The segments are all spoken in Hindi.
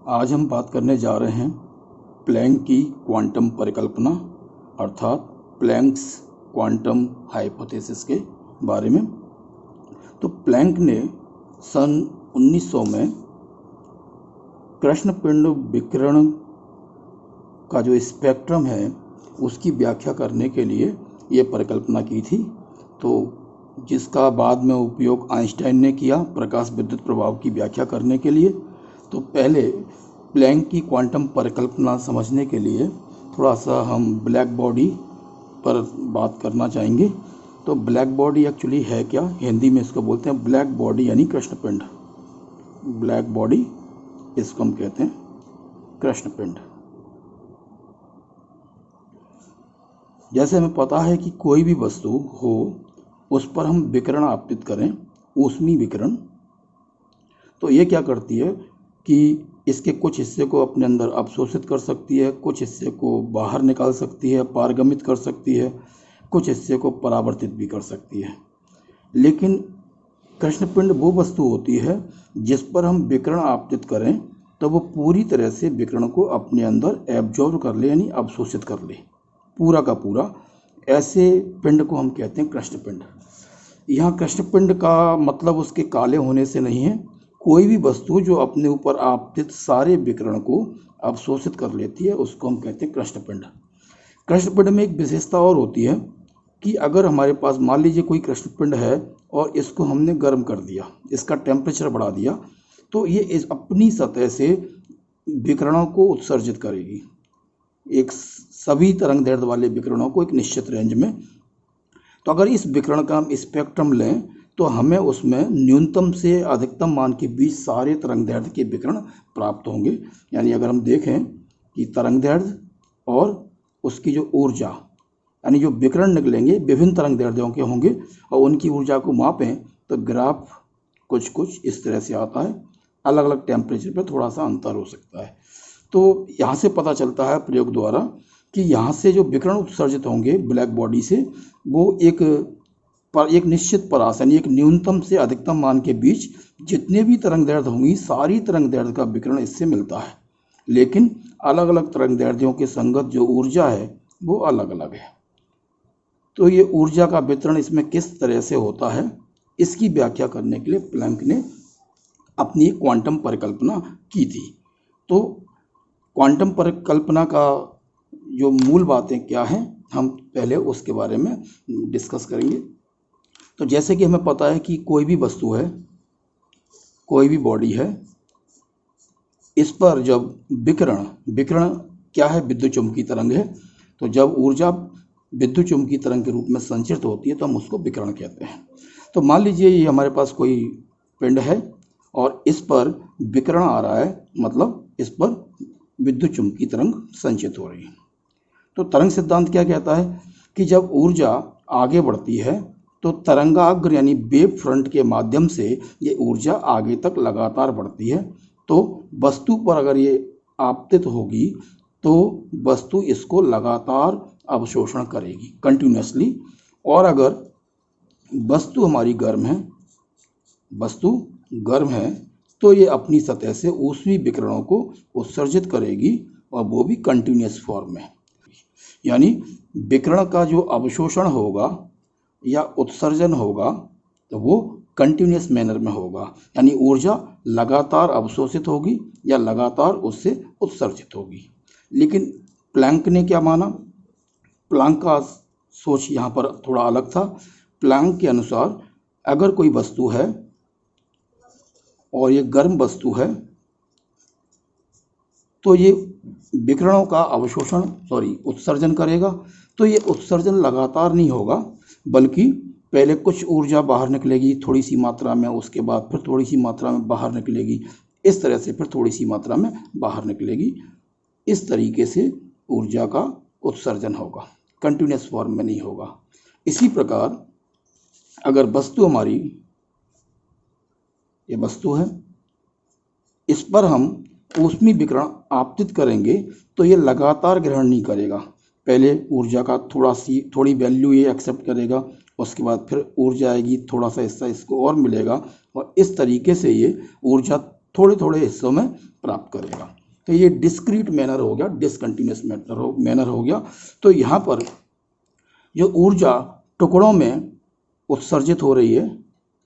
आज हम बात करने जा रहे हैं प्लैंक की क्वांटम परिकल्पना अर्थात प्लैंक्स क्वांटम हाइपोथेसिस के बारे में। तो प्लैंक ने सन 1900 में कृष्णपिंड विकिरण का जो स्पेक्ट्रम है उसकी व्याख्या करने के लिए ये परिकल्पना की थी, तो जिसका बाद में उपयोग आइंस्टाइन ने किया प्रकाश विद्युत प्रभाव की व्याख्या करने के लिए। तो पहले प्लैंक की क्वांटम परिकल्पना समझने के लिए थोड़ा सा हम ब्लैक बॉडी पर बात करना चाहेंगे। तो ब्लैक बॉडी एक्चुअली है क्या, हिंदी में इसको बोलते हैं ब्लैक बॉडी यानी कृष्णपिंड। ब्लैक बॉडी इसको हम कहते हैं कृष्णपिंड। जैसे हमें पता है कि कोई भी वस्तु हो उस पर हम विकिरण आपतित करें, ऊष्मीय विकिरण, तो ये क्या करती है कि इसके कुछ हिस्से को अपने अंदर अवशोषित कर सकती है, कुछ हिस्से को बाहर निकाल सकती है, पारगमित कर सकती है, कुछ हिस्से को परावर्तित भी कर सकती है। लेकिन कृष्णपिंड वो वस्तु होती है जिस पर हम विकिरण आपतित करें तो वो पूरी तरह से विकिरण को अपने अंदर एब्जॉर्ब कर ले यानी अवशोषित कर ले, पूरा का पूरा। ऐसे पिंड को हम कहते हैं कृष्णपिंड। यहाँ कृष्णपिंड का मतलब उसके काले होने से नहीं है, कोई भी वस्तु जो अपने ऊपर आपतित सारे विकिरण को अवशोषित कर लेती है उसको हम कहते हैं कृष्णपिंड। कृष्णपिंड में एक विशेषता और होती है कि अगर हमारे पास मान लीजिए कोई कृष्णपिंड है और इसको हमने गर्म कर दिया, इसका टेम्परेचर बढ़ा दिया, तो ये इस अपनी सतह से विकिरणों को उत्सर्जित करेगी, एक सभी तरंग दैर्ध्य वाले विकिरणों को एक निश्चित रेंज में। तो अगर इस विकिरण का हम स्पेक्ट्रम लें तो हमें उसमें न्यूनतम से अधिकतम मान के बीच सारे तरंग दैर्ध्य के विकिरण प्राप्त होंगे। यानी अगर हम देखें कि तरंग दैर्ध्य और उसकी जो ऊर्जा यानी जो विकिरण निकलेंगे विभिन्न तरंग दैर्ध्यों के होंगे और उनकी ऊर्जा को मापें तो ग्राफ कुछ इस तरह से आता है। अलग अलग टेम्परेचर पर थोड़ा सा अंतर हो सकता है। तो यहाँ से पता चलता है प्रयोग द्वारा कि यहाँ से जो विकिरण उत्सर्जित होंगे ब्लैक बॉडी से वो एक निश्चित परास यानी एक न्यूनतम से अधिकतम मान के बीच जितने भी तरंग दैर्ध्य होंगी सारी तरंग दैर्ध्य का विकिरण इससे मिलता है। लेकिन अलग अलग तरंग दैर्ध्यों के संगत जो ऊर्जा है वो अलग अलग है। तो ये ऊर्जा का वितरण इसमें किस तरह से होता है इसकी व्याख्या करने के लिए प्लैंक ने अपनी क्वांटम परिकल्पना की थी। तो क्वांटम परिकल्पना का जो मूल बातें क्या हैं हम पहले उसके बारे में डिस्कस करेंगे। तो जैसे कि हमें पता है कि कोई भी वस्तु है, कोई भी बॉडी है, इस पर जब विकिरण क्या है, विद्युत चुम्बकीय तरंग है। तो जब ऊर्जा विद्युत चुम्बकीय तरंग के रूप में संचित होती है तो हम उसको विकिरण कहते हैं। तो मान लीजिए ये हमारे पास कोई पिंड है और इस पर विकिरण आ रहा है, मतलब इस पर विद्युत चुम्बकीय तरंग संचित हो रही है। तो तरंग सिद्धांत क्या कहता है कि जब ऊर्जा आगे बढ़ती है तो तरंगाग्र यानी वेव फ्रंट के माध्यम से ये ऊर्जा आगे तक लगातार बढ़ती है। तो वस्तु पर अगर ये आपतित होगी तो वस्तु इसको लगातार अवशोषण करेगी कंटिन्यूसली। और अगर वस्तु हमारी गर्म है तो ये अपनी सतह से ऊष्मीय विकिरणों को उत्सर्जित करेगी और वो भी कंटिन्यूस फॉर्म में। यानी विकिरण का जो अवशोषण होगा या उत्सर्जन होगा तो वो कंटिन्यूस मैनर में होगा, यानी ऊर्जा लगातार अवशोषित होगी या लगातार उससे उत्सर्जित होगी। लेकिन प्लैंक ने क्या माना, प्लैंक का सोच यहाँ पर थोड़ा अलग था। प्लैंक के अनुसार अगर कोई वस्तु है और ये गर्म वस्तु है तो ये विकिरणों का उत्सर्जन करेगा। तो ये उत्सर्जन लगातार नहीं होगा बल्कि पहले कुछ ऊर्जा बाहर निकलेगी थोड़ी सी मात्रा में, उसके बाद फिर थोड़ी सी मात्रा में बाहर निकलेगी, इस तरह से फिर थोड़ी सी मात्रा में बाहर निकलेगी। इस तरीके से ऊर्जा का उत्सर्जन होगा, कंटिन्यूस फॉर्म में नहीं होगा। इसी प्रकार अगर वस्तु हमारी ये वस्तु है, इस पर हम ऊष्मीय विकिरण आपतित करेंगे तो ये लगातार ग्रहण नहीं करेगा। पहले ऊर्जा का थोड़ी वैल्यू ये एक्सेप्ट करेगा, उसके बाद फिर ऊर्जा आएगी, थोड़ा सा हिस्सा इसको और मिलेगा और इस तरीके से ये ऊर्जा थोड़े थोड़े हिस्सों में प्राप्त करेगा। तो ये डिस्क्रीट मैनर हो गया, डिसकंटिन्यूस मैनर हो गया। तो यहाँ पर जो ऊर्जा टुकड़ों में उत्सर्जित हो रही है,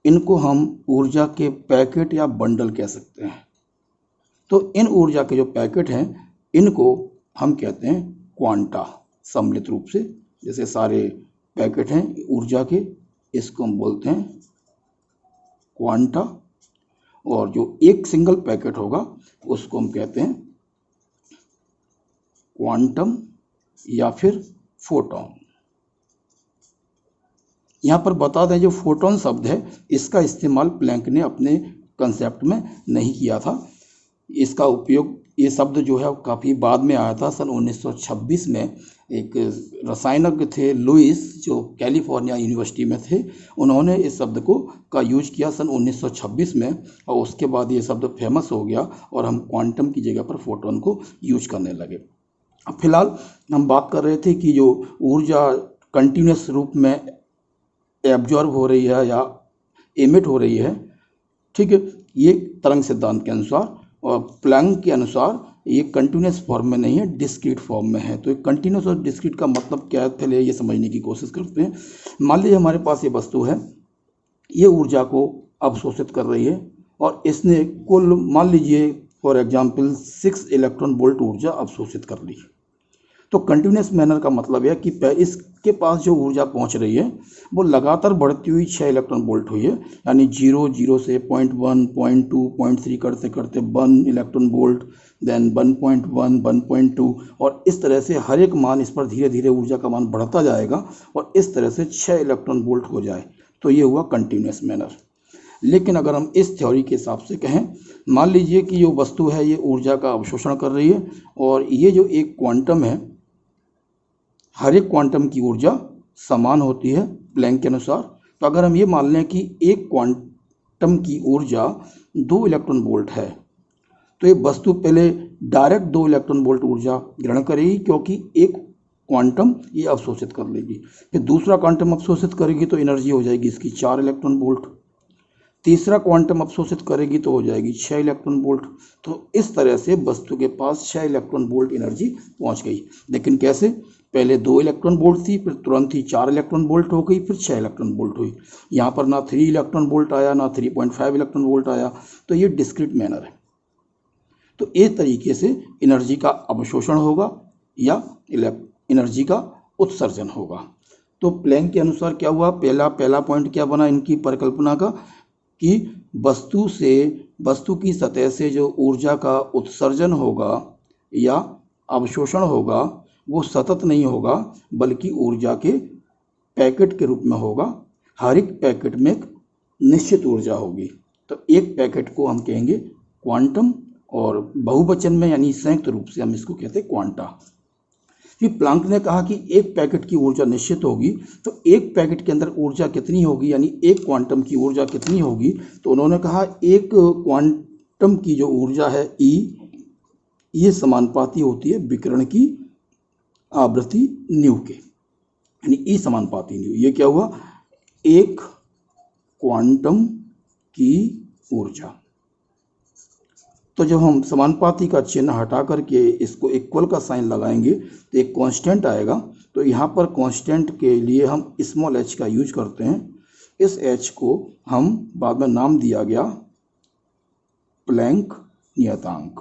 इनको हम ऊर्जा के पैकेट या बंडल कह सकते हैं। तो इन ऊर्जा के जो पैकेट हैं, इनको हम कहते हैं क्वांटा, सम्मिलित रूप से। जैसे सारे पैकेट हैं ऊर्जा के, इसको हम बोलते हैं क्वांटा, और जो एक सिंगल पैकेट होगा उसको हम कहते हैं क्वांटम या फिर फोटॉन। यहाँ पर बता दें, जो फोटॉन शब्द है इसका इस्तेमाल प्लैंक ने अपने कंसेप्ट में नहीं किया था। इसका उपयोग, ये शब्द जो है काफ़ी बाद में आया था। सन 1926 में एक रसायनज्ञ थे लुइस, जो कैलिफोर्निया यूनिवर्सिटी में थे, उन्होंने इस शब्द का यूज किया सन 1926 में, और उसके बाद ये शब्द फेमस हो गया और हम क्वांटम की जगह पर फोटॉन को यूज करने लगे। अब फिलहाल हम बात कर रहे थे कि जो ऊर्जा कंटिन्यूस रूप में एब्जॉर्ब हो रही है या एमिट हो रही है, ठीक है, ये तरंग सिद्धांत के अनुसार, और प्लैंक के अनुसार ये कंटिन्यूस फॉर्म में नहीं है, डिस्क्रीट फॉर्म में है। तो कंटिन्यूस और डिस्क्रीट का मतलब क्या है, पहले ये समझने की कोशिश करते हैं। मान लीजिए हमारे पास ये वस्तु है, ये ऊर्जा को अवशोषित कर रही है, और इसने कुल मान लीजिए फॉर एग्जांपल 6 इलेक्ट्रॉन वोल्ट ऊर्जा अवशोषित कर ली। तो कंटिन्यूस मैनर का मतलब है कि इसके पास जो ऊर्जा पहुंच रही है वो लगातार बढ़ती हुई 6 इलेक्ट्रॉन वोल्ट हुई है, यानी 0 से 0.1, 0.2, 0.3 करते करते 1 इलेक्ट्रॉन वोल्ट, देन 1.1, 1.2, और इस तरह से हर एक मान इस पर धीरे धीरे ऊर्जा का मान बढ़ता जाएगा और इस तरह से 6 इलेक्ट्रॉन वोल्ट हो जाए, तो ये हुआ कंटिन्यूस मैनर। लेकिन अगर हम इस थ्योरी के हिसाब से कहें, मान लीजिए कि जो वस्तु है ये ऊर्जा का अवशोषण कर रही है, और ये जो एक क्वांटम है, हर एक क्वांटम की ऊर्जा समान होती है प्लैंक के अनुसार। तो अगर हम ये मान लें कि एक क्वांटम की ऊर्जा 2 इलेक्ट्रॉन वोल्ट है, तो ये वस्तु पहले डायरेक्ट 2 इलेक्ट्रॉन वोल्ट ऊर्जा ग्रहण करेगी, क्योंकि एक क्वांटम ये अवशोषित कर लेगी। फिर दूसरा क्वांटम अवशोषित करेगी तो एनर्जी हो जाएगी इसकी 4 इलेक्ट्रॉन वोल्ट। तीसरा क्वांटम अवशोषित करेगी तो हो जाएगी 6 इलेक्ट्रॉन वोल्ट। तो इस तरह से वस्तु के पास 6 इलेक्ट्रॉन वोल्ट एनर्जी पहुंच गई। लेकिन कैसे? पहले 2 इलेक्ट्रॉन वोल्ट थी, फिर तुरंत ही 4 इलेक्ट्रॉन वोल्ट हो गई, फिर 6 इलेक्ट्रॉन वोल्ट हुई। यहाँ पर ना 3 इलेक्ट्रॉन वोल्ट आया, ना 3.5 इलेक्ट्रॉन वोल्ट आया। तो ये डिस्क्रीट मैनर है। तो इस तरीके से एनर्जी का अवशोषण होगा या एनर्जी का उत्सर्जन होगा। तो प्लैंक के अनुसार क्या हुआ, पहला पॉइंट क्या बना इनकी परिकल्पना का, कि वस्तु की सतह से जो ऊर्जा का उत्सर्जन होगा या अवशोषण होगा वो सतत नहीं होगा, बल्कि ऊर्जा के पैकेट के रूप में होगा। हर एक पैकेट में एक निश्चित ऊर्जा होगी। तो एक पैकेट को हम कहेंगे क्वांटम, और बहुवचन में यानी संयुक्त रूप से हम इसको कहते हैं क्वांटा। फिर प्लैंक ने कहा कि एक पैकेट की ऊर्जा निश्चित होगी, तो एक पैकेट के अंदर ऊर्जा कितनी होगी, यानी एक क्वांटम की ऊर्जा कितनी होगी। तो उन्होंने कहा एक क्वांटम की जो ऊर्जा है E, ये समानुपाती होती है विकिरण की आवृत्ति न्यू के, यानी E समानुपाती न्यू। ये क्या हुआ, एक क्वांटम की ऊर्जा। तो जब हम समानुपाती का चिन्ह हटा करके इसको इक्वल का साइन लगाएंगे तो एक कांस्टेंट आएगा। तो यहाँ पर कांस्टेंट के लिए हम स्मॉल h का यूज करते हैं। इस h को हम बाद में नाम दिया गया प्लैंक नियतांक।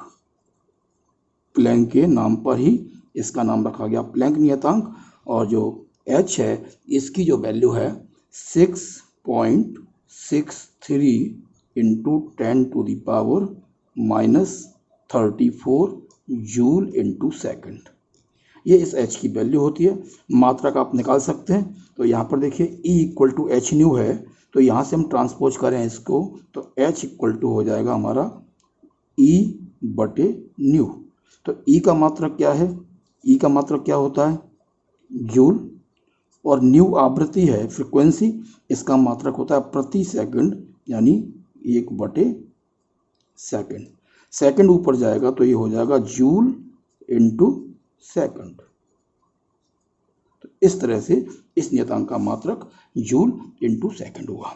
प्लैंक के नाम पर ही इसका नाम रखा गया प्लैंक नियतांक। और जो h है इसकी जो वैल्यू है 6.63 इंटू 10⁻⁻34 जूल इंटू सेकेंड। ये इस h की वैल्यू होती है। मात्रक आप निकाल सकते हैं। तो यहाँ पर देखिए E equal to H nu है, तो यहाँ से हम ट्रांसपोज करें इसको तो h इक्वल टू हो जाएगा हमारा E बटे न्यू। तो E का मात्रक क्या है, E का मात्रक क्या होता है जूल, और न्यू आवृत्ति है फ्रीक्वेंसी, इसका मात्रक होता है प्रति सेकंड, यानी 1/सेकंड। सेकंड ऊपर जाएगा तो ये हो जाएगा जूल इंटू सेकंड। तो इस तरह से इस नियतांक का मात्रक जूल इंटू सेकंड हुआ।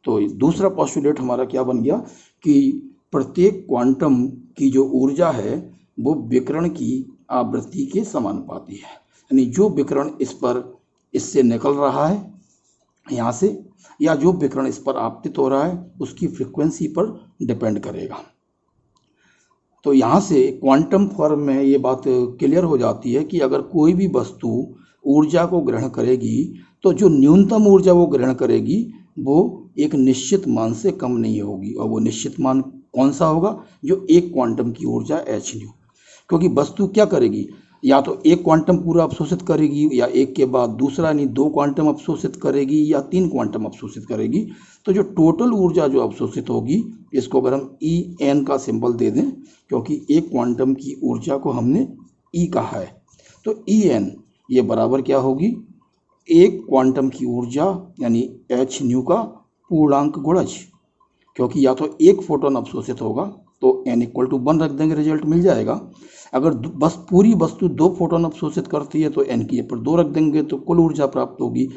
तो दूसरा पोस्टुलेट हमारा क्या बन गया कि प्रत्येक क्वांटम की जो ऊर्जा है वो विकिरण की आवृत्ति के समानुपाती है। यानी जो विकिरण इससे निकल रहा है यहाँ से, या जो विकिरण इस पर आपतित हो रहा है, उसकी फ्रीक्वेंसी पर डिपेंड करेगा। तो यहाँ से क्वांटम फॉर्म में ये बात क्लियर हो जाती है कि अगर कोई भी वस्तु ऊर्जा को ग्रहण करेगी तो जो न्यूनतम ऊर्जा वो ग्रहण करेगी वो एक निश्चित मान से कम नहीं होगी। और वो निश्चित मान कौन सा होगा? जो एक क्वांटम की ऊर्जा h न्यू। क्योंकि वस्तु क्या करेगी, या तो एक क्वांटम पूरा अवशोषित करेगी, या एक के बाद दूसरा, यानी 2 क्वांटम अवशोषित करेगी, या 3 क्वांटम अवशोषित करेगी। तो जो टोटल ऊर्जा जो अवशोषित होगी, इसको अगर हम En का सिंबल दे दें, क्योंकि एक क्वांटम की ऊर्जा को हमने E कहा है, तो En ये बराबर क्या होगी? एक क्वांटम की ऊर्जा यानी h न्यू का पूर्णांक गुणज। क्योंकि या तो एक फोटोन अवशोषित होगा तो n इक्वल टू 1 रख देंगे, रिजल्ट मिल जाएगा। अगर बस पूरी वस्तु 2 फोटोन अवशोषित करती है तो n की पर 2 रख देंगे तो कुल ऊर्जा प्राप्त होगी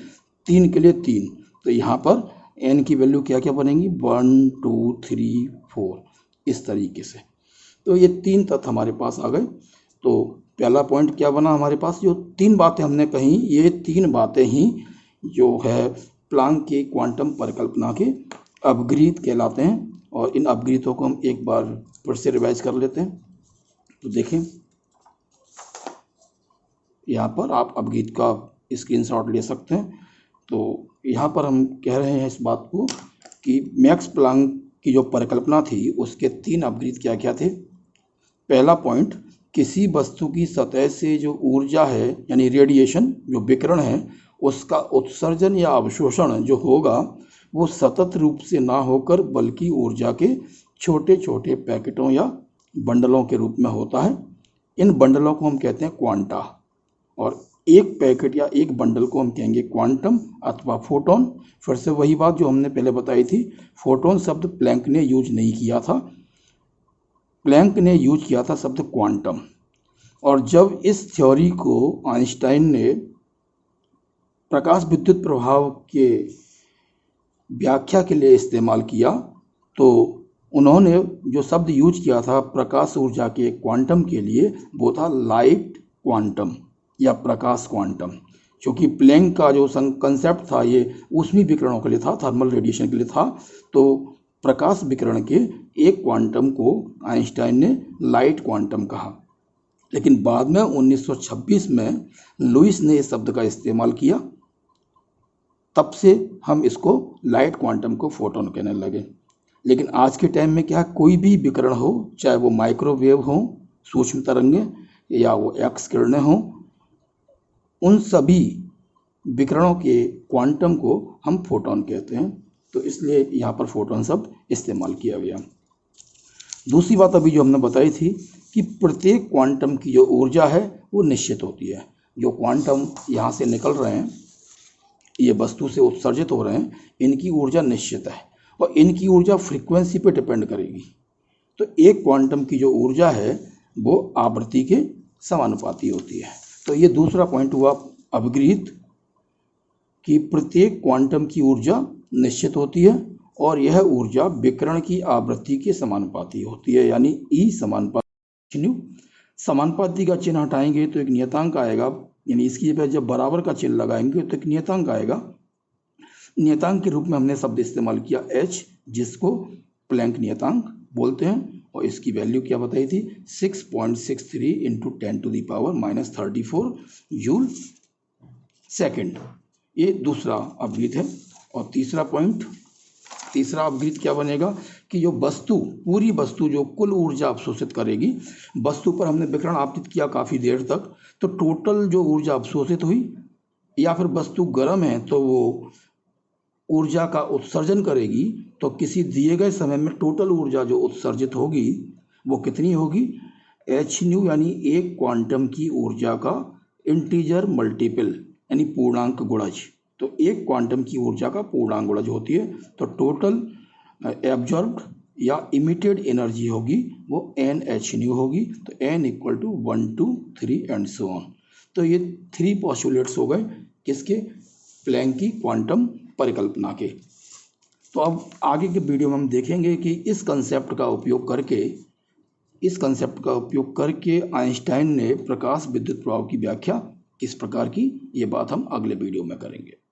3 के लिए 3। तो यहाँ पर n की वैल्यू क्या क्या बनेंगी? 1 2 3 4 इस तरीके से। तो ये 3 तथ्य हमारे पास आ गए। तो पहला पॉइंट क्या बना हमारे पास? जो 3 बातें हमने कही, ये 3 बातें ही जो है प्लांक के क्वांटम परिकल्पना के अपग्रहित कहलाते हैं। और इन अपग्रहितों को हम एक बार फिर से रिवाइज कर लेते हैं। तो देखें, यहाँ पर आप अपग्रहित का स्क्रीनशॉट ले सकते हैं। तो यहाँ पर हम कह रहे हैं इस बात को कि मैक्स प्लांक की जो परिकल्पना थी उसके 3 अपग्रहित क्या क्या थे। पहला पॉइंट, किसी वस्तु की सतह से जो ऊर्जा है यानी रेडिएशन, जो विकिरण है, उसका उत्सर्जन या अवशोषण जो होगा वो सतत रूप से ना होकर बल्कि ऊर्जा के छोटे छोटे पैकेटों या बंडलों के रूप में होता है। इन बंडलों को हम कहते हैं क्वांटा, और एक पैकेट या एक बंडल को हम कहेंगे क्वांटम अथवा फोटोन। फिर से वही बात जो हमने पहले बताई थी, फोटोन शब्द प्लैंक ने यूज नहीं किया था, प्लैंक ने यूज किया था शब्द क्वांटम। और जब इस थ्योरी को आइंस्टाइन ने प्रकाश विद्युत प्रभाव के व्याख्या के लिए इस्तेमाल किया तो उन्होंने जो शब्द यूज किया था प्रकाश ऊर्जा के क्वांटम के लिए वो था लाइट क्वांटम या प्रकाश क्वांटम। क्योंकि प्लैंक का जो कंसेप्ट था ये ऊष्मीय विकिरणों के लिए था, थर्मल रेडिएशन के लिए था। तो प्रकाश विकिरण के एक क्वांटम को आइंस्टाइन ने लाइट क्वांटम कहा। लेकिन बाद में 1926 में लुईस ने इस शब्द का इस्तेमाल किया, तब से हम इसको लाइट क्वांटम को फोटोन कहने लगे। लेकिन आज के टाइम में क्या, कोई भी विकिरण हो, चाहे वो माइक्रोवेव हो, सूक्ष्म तरंगें, या वो एक्स किरणें हो, उन सभी विकिरणों के क्वांटम को हम फोटोन कहते हैं। तो इसलिए यहाँ पर फोटोन शब्द इस्तेमाल किया गया। दूसरी बात अभी जो हमने बताई थी कि प्रत्येक क्वांटम की जो ऊर्जा है वो निश्चित होती है। जो क्वांटम यहाँ से निकल रहे हैं, ये वस्तु से उत्सर्जित हो रहे हैं, इनकी ऊर्जा निश्चित है और इनकी ऊर्जा फ्रीक्वेंसी पे डिपेंड करेगी। तो एक क्वांटम की जो ऊर्जा है वो आवृत्ति के समानुपाती होती है। तो ये दूसरा पॉइंट हुआ अपग्रहित कि प्रत्येक क्वांटम की ऊर्जा निश्चित होती है और यह ऊर्जा विकिरण की आवृत्ति के समानुपाती होती है, यानी ई समानुपाती। समानुपाती का चिन्ह हटाएंगे तो एक नियतांक आएगा, यानी इसकी जगह जब बराबर का चिन्ह लगाएंगे तो एक नियतांक आएगा। नियतांक के रूप में हमने शब्द इस्तेमाल किया h, जिसको प्लैंक नियतांक बोलते हैं, और इसकी वैल्यू क्या बताई थी? 6.63 इंटू 10⁻34 जूल सेकेंड। ये दूसरा अपग्रहित है। और तीसरा पॉइंट, तीसरा अपग्रहित क्या बनेगा कि जो वस्तु, पूरी वस्तु जो कुल ऊर्जा अवशोषित करेगी, वस्तु पर हमने विकिरण आपतित किया काफ़ी देर तक, तो टोटल जो ऊर्जा अवशोषित हुई, या फिर वस्तु गर्म है तो वो ऊर्जा का उत्सर्जन करेगी, तो किसी दिए गए समय में टोटल ऊर्जा जो उत्सर्जित होगी वो कितनी होगी? h न्यू, यानी एक क्वांटम की ऊर्जा का इंटीजर मल्टीपल यानी पूर्णांक गुणज। तो एक क्वांटम की ऊर्जा का पूर्णांक गुणज होती है, तो टोटल एब्जॉर्ब्ड या इमिटेड एनर्जी होगी वो NH न्यू होगी। तो N equal to 1 2 3 and so on. तो ये 3 पोस्टुलेट्स हो गए किसके? प्लैंक की क्वांटम परिकल्पना के। तो अब आगे के वीडियो में हम देखेंगे कि इस कंसेप्ट का उपयोग करके आइंस्टाइन ने प्रकाश विद्युत प्रभाव की व्याख्या किस प्रकार की, ये बात हम अगले वीडियो में करेंगे।